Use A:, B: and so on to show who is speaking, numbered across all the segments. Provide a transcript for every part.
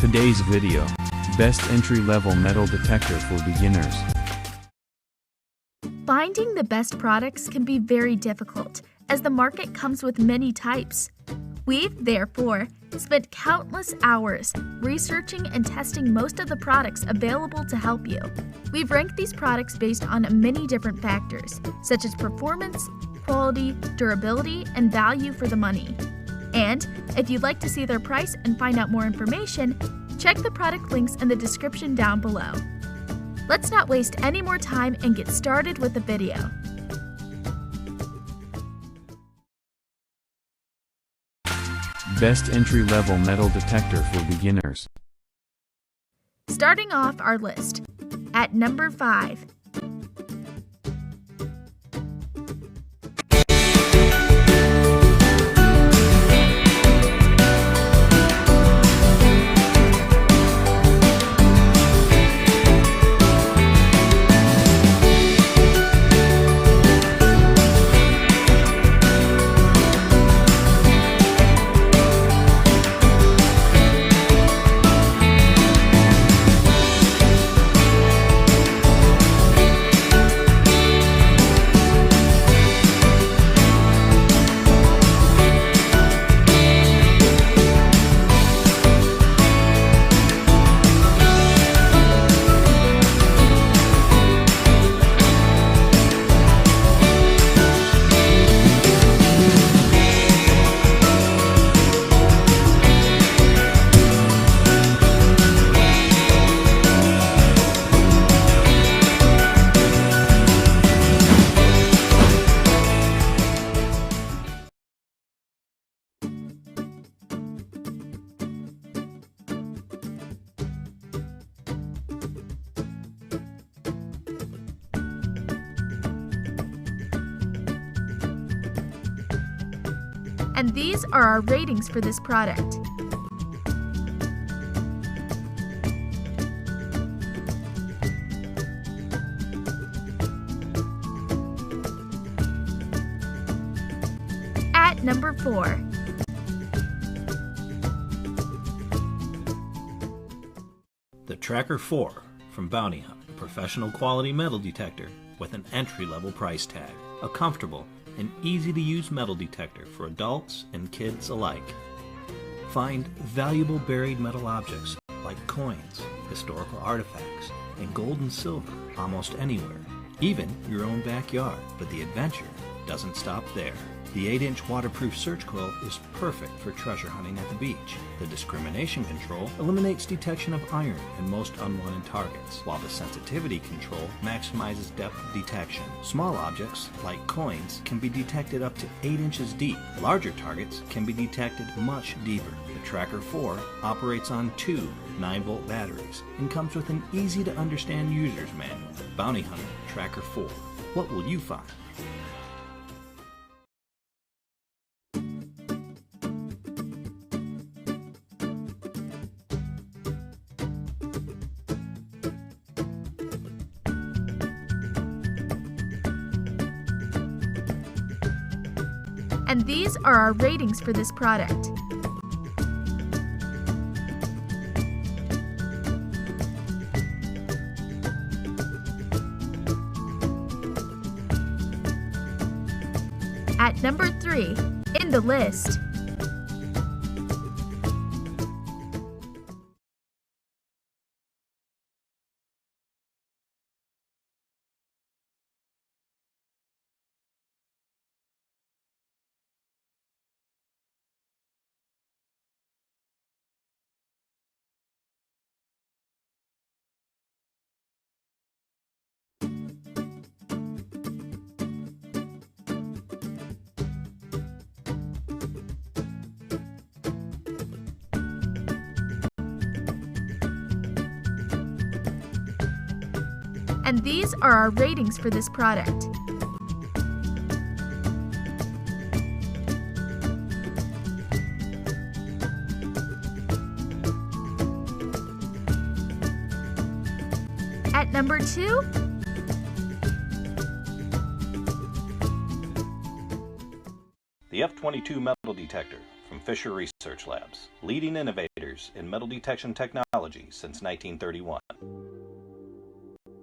A: Today's video, best entry-level metal detector for beginners.
B: Finding the best products can be very difficult, as the market comes with many types. We've, therefore, spent countless hours researching and testing most of the products available to help you. We've ranked these products based on many different factors, such as performance, quality, durability, and value for the money. And if you'd like to see their price and find out more information, check the product links in the description down below. Let's not waste any more time and get started with the video.
A: Best entry-level metal detector for beginners.
B: Starting off our list, at number 5. And these are our ratings for this product. At number 4.
C: The Tracker 4 from Bounty Hunter, a professional quality metal detector with an entry-level price tag. A comfortable and easy-to-use metal detector for adults and kids alike. Find valuable buried metal objects like coins, historical artifacts, and gold and silver almost anywhere, even your own backyard. But the adventure doesn't stop there. The 8-inch waterproof search coil is perfect for treasure hunting at the beach. The discrimination control eliminates detection of iron and most unwanted targets, while the sensitivity control maximizes depth of detection. Small objects, like coins, can be detected up to 8 inches deep. Larger targets can be detected much deeper. The Tracker 4 operates on 2 9-volt batteries and comes with an easy-to-understand user's manual. Bounty Hunter Tracker 4. What will you find?
B: And these are our ratings for this product. At number 3 in the list. And these are our ratings for this product. At number 2,
C: The F-22 metal detector from Fisher Research Labs. Leading innovators leaders in metal detection technology since 1931.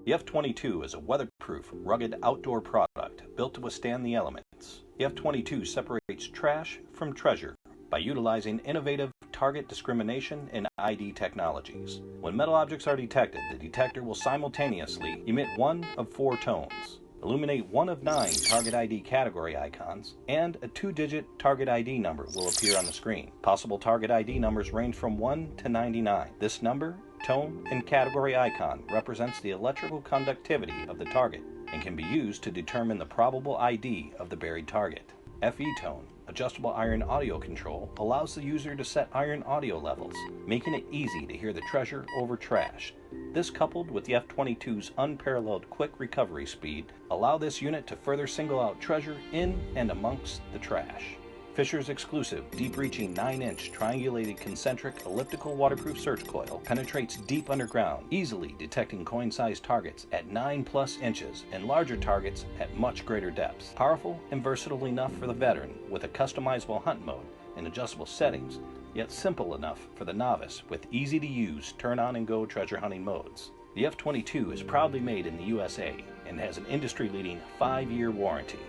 C: The F-22 is a weatherproof, rugged outdoor product built to withstand the elements. The F-22 separates trash from treasure by utilizing innovative target discrimination and ID technologies. When metal objects are detected, the detector will simultaneously emit one of 4 tones, illuminate one of 9 target ID category icons, and a 2-digit target ID number will appear on the screen. Possible target ID numbers range from 1 to 99. This number, tone, and category icon represents the electrical conductivity of the target and can be used to determine the probable ID of the buried target. FE tone, adjustable iron audio control, allows the user to set iron audio levels, making it easy to hear the treasure over trash. This, coupled with the F-22's unparalleled quick recovery speed, allow this unit to further single out treasure in and amongst the trash. Fisher's exclusive, deep-reaching 9-inch triangulated concentric elliptical waterproof search coil penetrates deep underground, easily detecting coin-sized targets at 9+ inches and larger targets at much greater depths. Powerful and versatile enough for the veteran with a customizable hunt mode and adjustable settings, yet simple enough for the novice with easy-to-use turn-on-and-go treasure hunting modes. The F-22 is proudly made in the USA and has an industry-leading 5-year warranty.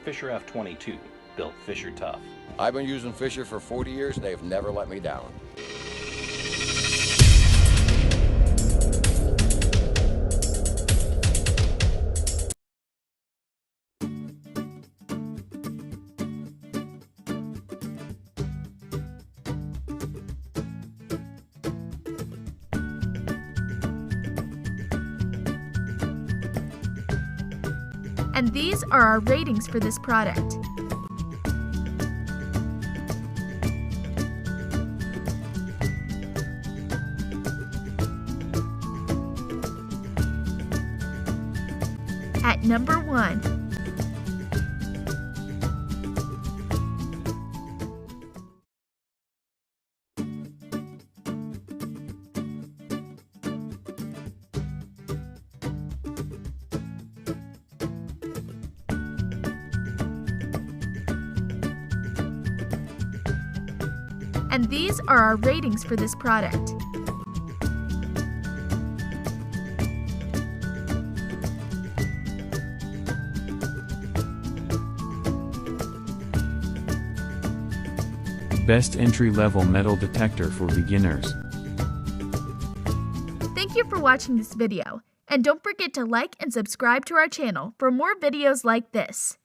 C: Fisher F-22, built Fisher tough.
D: I've been using Fisher for 40 years and they've never let me down.
B: And these are our ratings for this product. At number 1, and these are our ratings for this product.
A: Best entry-level metal detector for beginners.
B: Thank you for watching this video, and don't forget to like and subscribe to our channel for more videos like this.